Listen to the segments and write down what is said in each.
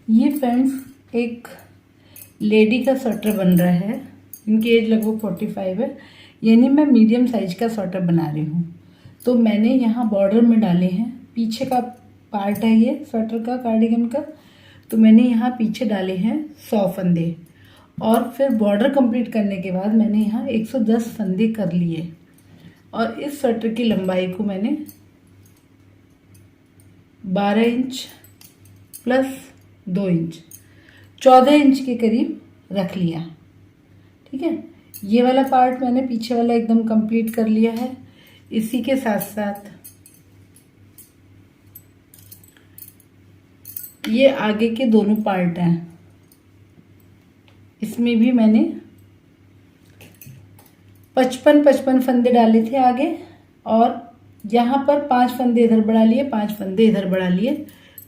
ये फ्रेंड्स एक लेडी का स्वेटर बन रहा है। इनकी एज लगभग 45 है, यानी मैं मीडियम साइज का स्वेटर बना रही हूँ। तो मैंने यहाँ बॉर्डर में डाले हैं, पीछे का पार्ट है ये स्वेटर का, कार्डिगन का। तो मैंने यहाँ पीछे डाले हैं 100 फंदे, और फिर बॉर्डर कंप्लीट करने के बाद मैंने यहाँ 110 फंदे कर लिए। और इस स्वेटर की लंबाई को मैंने 12 इंच प्लस 2 इंच 14 इंच के करीब रख लिया। ठीक है, ये वाला पार्ट मैंने पीछे वाला एकदम कंप्लीट कर लिया है। इसी के साथ साथ ये आगे के दोनों पार्ट हैं, इसमें भी मैंने 55 फंदे डाले थे आगे, और यहाँ पर 5 फंदे इधर बढ़ा लिए, 5 फंदे इधर बढ़ा लिए,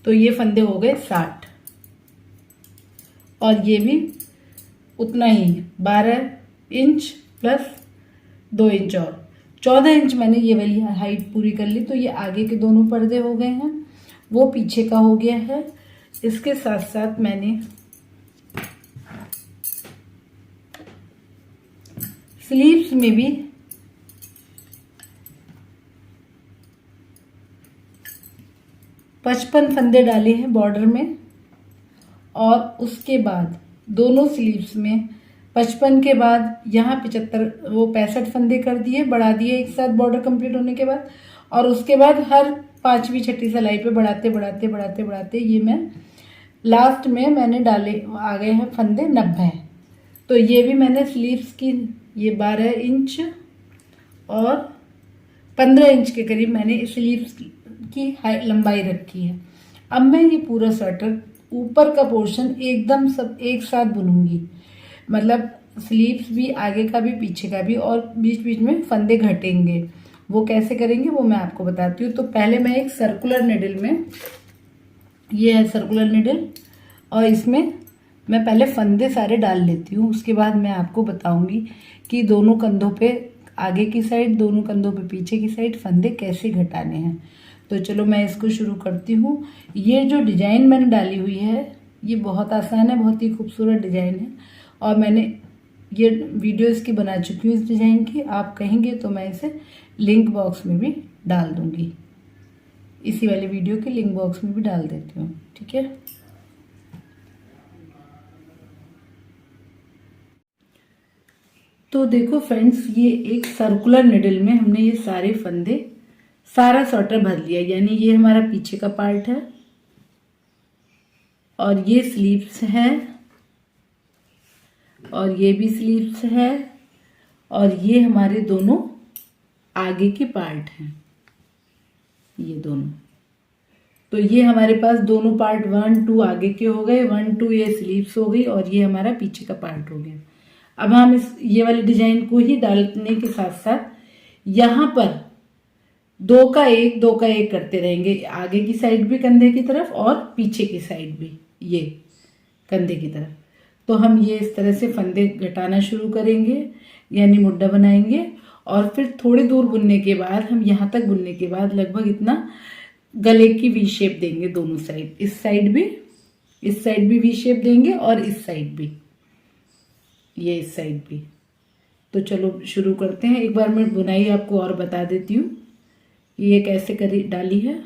तो ये फंदे हो गए 60। और ये भी उतना ही 12 इंच प्लस 2 इंच और 14 इंच मैंने ये वाली हाइट पूरी कर ली। तो ये आगे के दोनों पर्दे हो गए हैं, वो पीछे का हो गया है। इसके साथ साथ मैंने स्लीव्स में भी पचपन फंदे डाले हैं बॉर्डर में, और उसके बाद दोनों स्लीव्स में 55 के बाद यहाँ 65 फंदे कर दिए, बढ़ा दिए एक साथ बॉर्डर कंप्लीट होने के बाद। और उसके बाद हर 5वीं 6ठी सिलाई पे बढ़ाते बढ़ाते बढ़ाते बढ़ाते ये मैं लास्ट में मैंने डाले आ गए हैं फंदे 90। तो ये भी मैंने स्लीव्स की ये 12 इंच और 15 इंच के करीब मैंने स्लीव्स की लंबाई रखी है। अब मैं ये पूरा स्वेटर ऊपर का पोर्शन एकदम सब एक साथ बुनूंगी, मतलब स्लीव्स भी, आगे का भी, पीछे का भी, और बीच बीच में फंदे घटेंगे। वो कैसे करेंगे वो मैं आपको बताती हूँ। तो पहले मैं एक सर्कुलर निडल में, ये है सर्कुलर निडल, और इसमें मैं पहले फंदे सारे डाल लेती हूँ। उसके बाद मैं आपको बताऊंगी कि दोनों कंधों पे आगे की साइड, दोनों कंधों पे पीछे की साइड फंदे कैसे घटाने हैं। तो चलो मैं इसको शुरू करती हूँ। ये जो डिजाइन मैंने डाली हुई है ये बहुत आसान है, बहुत ही खूबसूरत डिजाइन है, और मैंने ये वीडियो इसकी बना चुकी हूँ इस डिजाइन की। आप कहेंगे तो मैं इसे लिंक बॉक्स में भी डाल दूंगी, इसी वाली वीडियो के लिंक बॉक्स में भी डाल देती हूँ। ठीक है, तो देखो फ्रेंड्स, ये एक सर्कुलर निडल में हमने ये सारे फंदे, सारा स्वेटर भर लिया। यानी ये हमारा पीछे का पार्ट है, और ये स्लीव्स है, और ये भी स्लीव्स है, और ये हमारे दोनों आगे के पार्ट हैं, ये दोनों। तो ये हमारे पास दोनों पार्ट 1 2 आगे के हो गए, 1 2 ये स्लीव्स हो गई, और ये हमारा पीछे का पार्ट हो गया। अब हम इस ये वाले डिजाइन को ही डालने के साथ साथ यहाँ पर 2 का 1 2 का 1 करते रहेंगे, आगे की साइड भी कंधे की तरफ और पीछे की साइड भी ये कंधे की तरफ। तो हम ये इस तरह से फंदे घटाना शुरू करेंगे, यानी मुड्ढा बनाएंगे, और फिर थोड़ी दूर बुनने के बाद, हम यहाँ तक बुनने के बाद लगभग इतना गले की वी शेप देंगे दोनों साइड, इस साइड भी वी शेप देंगे, और इस साइड भी, ये इस साइड भी। तो चलो शुरू करते हैं। एक बार मैं बुनाई आपको और बता देती हूँ ये कैसे करी डाली है।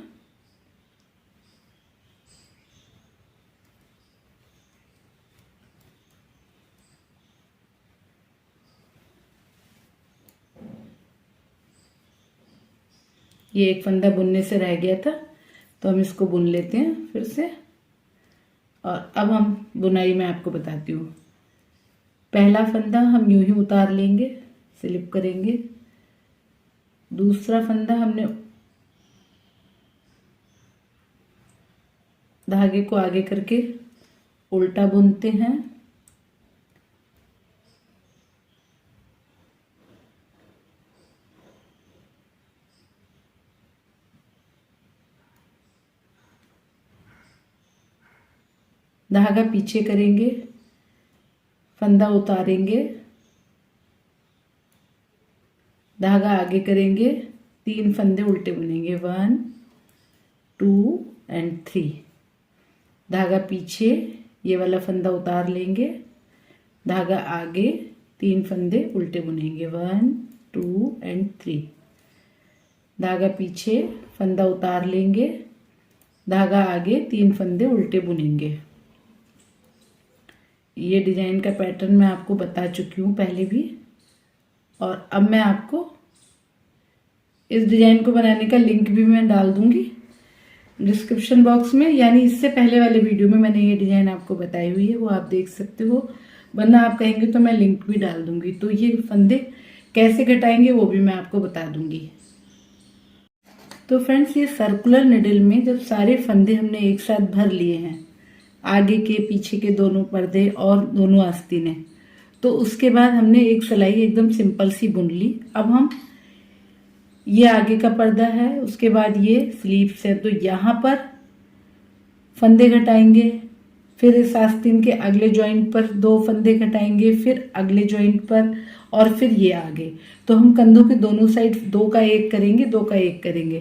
ये एक फंदा बुनने से रह गया था, तो हम इसको बुन लेते हैं फिर से। और अब हम बुनाई में आपको बताती हूँ। पहला फंदा हम यूं ही उतार लेंगे, स्लिप करेंगे। दूसरा फंदा हमने धागे को आगे करके उल्टा बुनते हैं, धागा पीछे करेंगे, फंदा उतारेंगे, धागा आगे करेंगे, 3 फंदे उल्टे बुनेंगे, 1 2 एंड 3। धागा पीछे, ये वाला फंदा उतार लेंगे, धागा आगे, 3 फंदे उल्टे बुनेंगे, 1 2 एंड 3। धागा पीछे, फंदा उतार लेंगे, धागा आगे, 3 फंदे उल्टे बुनेंगे। ये डिजाइन का पैटर्न मैं आपको बता चुकी हूँ पहले भी, और अब मैं आपको इस डिजाइन को बनाने का लिंक भी मैं डाल दूंगी डिस्क्रिप्शन बॉक्स में, यानी इससे पहले वाले वीडियो में मैंने ये डिजाइन आपको बताई हुई है, वो आप देख सकते हो, वरना आप कहेंगे तो मैं लिंक भी डाल दूंगी। तो ये फंदे कैसे घटाएंगे वो भी मैं आपको बता दूंगी। तो फ्रेंड्स, ये सर्कुलर निडल में जब सारे फंदे हमने एक साथ भर लिए हैं, आगे के पीछे के दोनों पर्दे और दोनों आस्तीनें, तो उसके बाद हमने एक सिलाई एकदम सिंपल सी बुन ली। अब हम, ये आगे का पर्दा है, उसके बाद ये स्लीव्स है, तो यहाँ पर फंदे घटाएंगे, फिर इस आस्तीन के अगले जॉइंट पर 2 फंदे घटाएंगे, फिर अगले जॉइंट पर, और फिर ये आगे। तो हम कंधों के दोनों साइड 2 का 1 करेंगे, 2 का 1 करेंगे।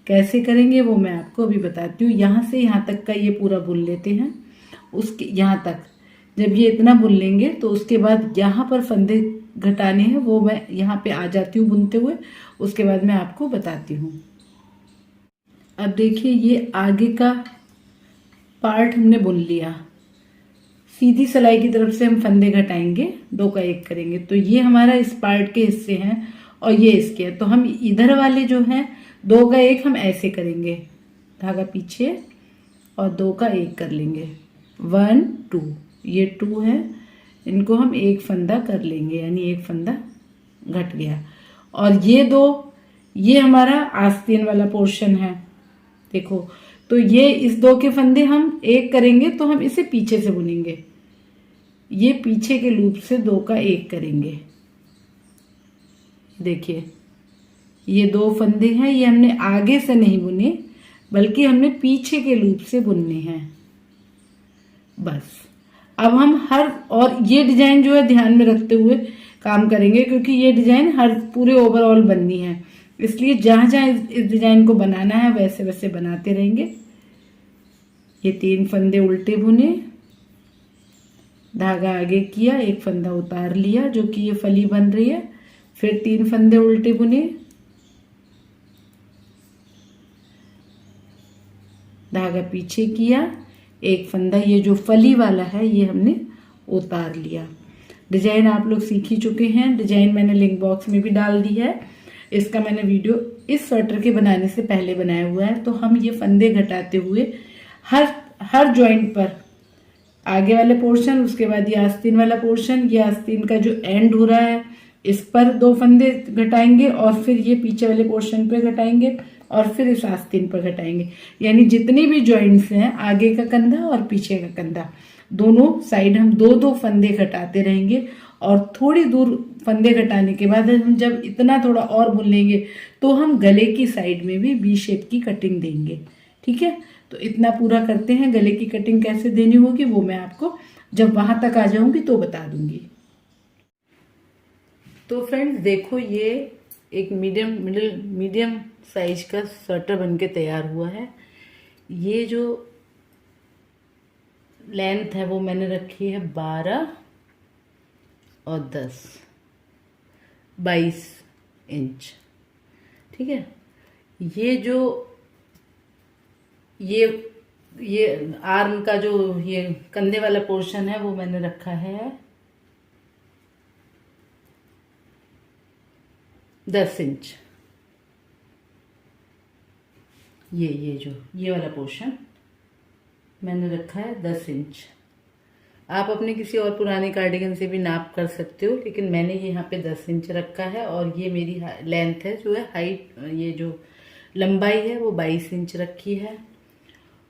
कैसे करेंगे वो मैं आपको अभी बताती हूँ। यहाँ से यहाँ तक का ये पूरा बुन लेते हैं, उसके यहाँ तक जब ये इतना बुन लेंगे तो उसके बाद यहाँ पर फंदे घटाने हैं, वो मैं यहाँ पे आ जाती हूँ बुनते हुए, उसके बाद मैं आपको बताती हूँ। अब देखिए, ये आगे का पार्ट हमने बुन लिया, सीधी सिलाई की तरफ से हम फंदे घटाएंगे, 2 का 1 करेंगे, तो ये हमारा इस पार्ट के हिस्से हैं और ये इसके हैं। तो हम इधर वाले जो हैं 2 का 1 हम ऐसे करेंगे, धागा पीछे और 2 का 1 कर लेंगे, 1 2, ये 2 है, इनको हम 1 फंदा कर लेंगे, यानी 1 फंदा घट गया। और ये 2, ये हमारा आस्तीन वाला पोर्शन है, देखो, तो ये इस 2 के फंदे हम 1 करेंगे, तो हम इसे पीछे से बुनेंगे, ये पीछे के लूप से 2 का 1 करेंगे। देखिए, ये 2 फंदे हैं, ये हमने आगे से नहीं बुने बल्कि हमने पीछे के लूप से बुनने हैं, बस। अब हम और ये डिजाइन जो है ध्यान में रखते हुए काम करेंगे, क्योंकि ये डिजाइन हर पूरे ओवरऑल बननी है, इसलिए जहां जहां इस डिजाइन को बनाना है वैसे वैसे बनाते रहेंगे। ये 3 फंदे उल्टे बुने, धागा आगे किया, 1 फंदा उतार लिया, जो कि ये फली बन रही है, फिर 3 फंदे उल्टे बुने, धागा पीछे किया, 1 फंदा, ये जो फली वाला है ये हमने उतार लिया। डिजाइन आप लोग सीख ही चुके हैं, डिजाइन मैंने लिंक बॉक्स में भी डाल दी है, इसका मैंने वीडियो इस स्वेटर के बनाने से पहले बनाया हुआ है। तो हम ये फंदे घटाते हुए हर जॉइंट पर, आगे वाले पोर्शन, उसके बाद ये आस्तीन वाला पोर्शन, ये आस्तीन का जो एंड हो रहा है इस पर 2 फंदे घटाएंगे, और फिर ये पीछे वाले पोर्शन पे घटाएंगे, और फिर इस आस्तीन पर घटाएंगे, यानी जितनी भी जॉइंट्स हैं, आगे का कंधा और पीछे का कंधा, दोनों साइड हम 2-2 फंदे घटाते रहेंगे। और थोड़ी दूर फंदे घटाने के बाद हम जब इतना थोड़ा और बुन लेंगे तो हम गले की साइड में भी वी शेप की कटिंग देंगे, ठीक है। तो इतना पूरा करते हैं, गले की कटिंग कैसे देनी होगी वो मैं आपको जब वहां तक आ जाऊंगी तो बता दूंगी। तो फ्रेंड्स देखो, ये एक मीडियम साइज का स्वेटर बनके तैयार हुआ है। ये जो लेंथ है वो मैंने रखी है 12 और 10, 22 इंच, ठीक है। ये जो ये आर्म का जो ये कंधे वाला पोर्शन है वो मैंने रखा है 10 इंच। ये वाला पोर्शन मैंने रखा है 10 इंच। आप अपने किसी और पुराने कार्डिगन से भी नाप कर सकते हो, लेकिन मैंने यहाँ पे 10 इंच रखा है। और ये मेरी लेंथ है जो है हाइट, ये जो लंबाई है वो 22 इंच रखी है।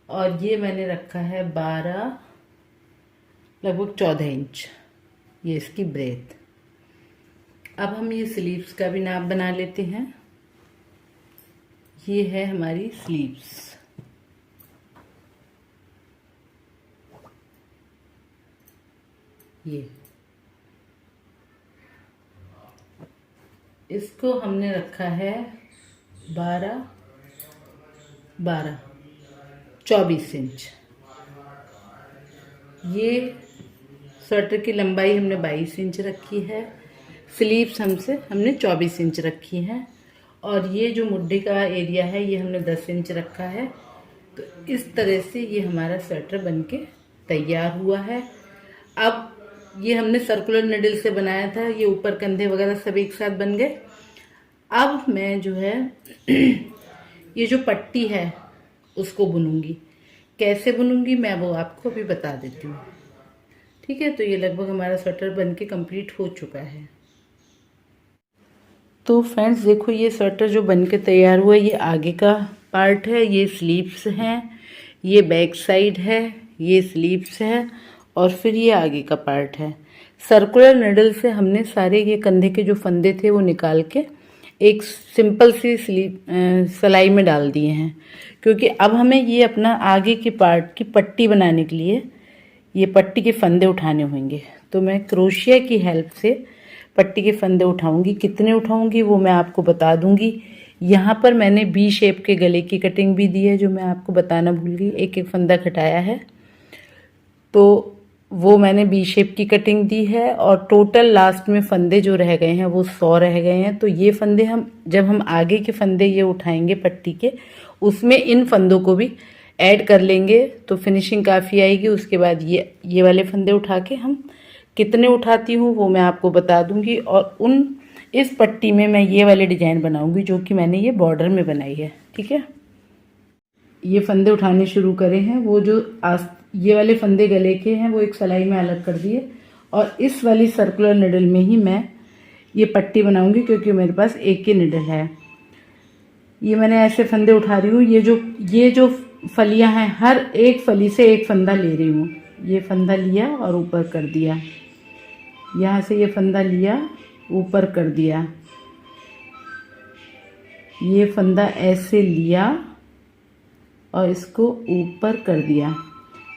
और ये मैंने रखा है 12, लगभग 14 इंच, ये इसकी ब्रेथ। अब हम ये स्लीव्स का भी नाप बना लेते हैं। ये है हमारी स्लीव्स, ये इसको हमने रखा है 24 इंच। ये स्वेटर की लंबाई हमने 22 इंच रखी है, स्लीव्स हमने 24 इंच रखी है, और ये जो मुड्ढे का एरिया है ये हमने 10 इंच रखा है। तो इस तरह से ये हमारा स्वेटर बनके तैयार हुआ है। अब ये हमने सर्कुलर निडल से बनाया था, ये ऊपर कंधे वगैरह सब एक साथ बन गए। अब मैं जो है ये जो पट्टी है उसको बुनूंगी। कैसे बुनूंगी मैं वो आपको अभी बता देती हूँ। ठीक है, तो ये लगभग हमारा स्वेटर बनके कंप्लीट हो चुका है। तो फ्रेंड्स देखो, ये स्वेटर जो बनके तैयार हुआ है ये आगे का पार्ट है, ये स्लीव्स हैं, ये बैक साइड है, ये स्लीव्स है, और फिर ये आगे का पार्ट है। सर्कुलर निडल से हमने सारे ये कंधे के जो फंदे थे वो निकाल के एक सिंपल सी सिलाई में डाल दिए हैं, क्योंकि अब हमें ये अपना आगे के पार्ट की पट्टी बनाने के लिए ये पट्टी के फंदे उठाने होंगे। तो मैं क्रोशिया की हेल्प से पट्टी के फंदे उठाऊंगी। कितने उठाऊंगी वो मैं आपको बता दूंगी। यहाँ पर मैंने बी शेप के गले की कटिंग भी दी है, जो मैं आपको बताना भूल गई। एक एक फंदा घटाया है, तो वो मैंने बी शेप की कटिंग दी है, और टोटल लास्ट में फंदे जो रह गए हैं वो 100 रह गए हैं। तो ये फंदे जब हम आगे के फंदे ये उठाएंगे पट्टी के, उसमें इन फंदों को भी ऐड कर लेंगे तो फिनिशिंग काफ़ी आएगी। उसके बाद ये वाले फंदे उठा के हम कितने उठाती हूँ वो मैं आपको बता दूंगी, और इस पट्टी में मैं ये वाले डिजाइन बनाऊंगी जो कि मैंने ये बॉर्डर में बनाई है। ठीक है, ये फंदे उठाने शुरू करे हैं। वो जो ये वाले फंदे गले के हैं वो एक सिलाई में अलग कर दिए, और इस वाली सर्कुलर निडल में ही मैं ये पट्टी बनाऊंगी, क्योंकि मेरे पास एक ही निडल है। ये मैंने ऐसे फंदे उठा रही हूँ। ये जो फलियां हैं, हर एक फली से एक फंदा ले रही हूँ। ये फंदा लिया और ऊपर कर दिया, यहाँ से ये फंदा लिया ऊपर कर दिया, ये फंदा ऐसे लिया और इसको ऊपर कर दिया।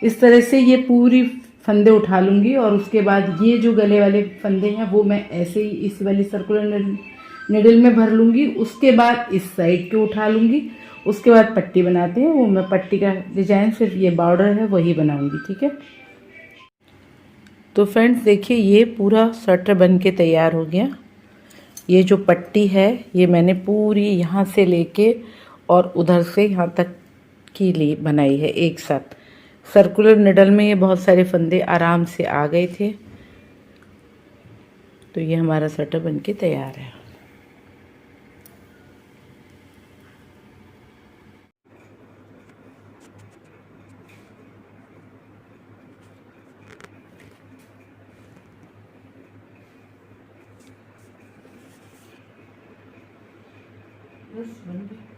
इस तरह से ये पूरी फंदे उठा लूँगी, और उसके बाद ये जो गले वाले फंदे हैं वो मैं ऐसे ही इस वाली सर्कुलर निडल में भर लूँगी। उसके बाद इस साइड के उठा लूँगी। उसके बाद पट्टी बनाते हैं, वो मैं पट्टी का डिजाइन सिर्फ ये बॉर्डर है वही बनाऊँगी। ठीक है, तो फ्रेंड्स देखिए, ये पूरा स्वेटर बन के तैयार हो गया। ये जो पट्टी है ये मैंने पूरी यहाँ से लेके और उधर से यहाँ तक की लिए बनाई है एक साथ। सर्कुलर निडल में ये बहुत सारे फंदे आराम से आ गए थे। तो ये हमारा स्वेटर बन के तैयार है। बस बन गया।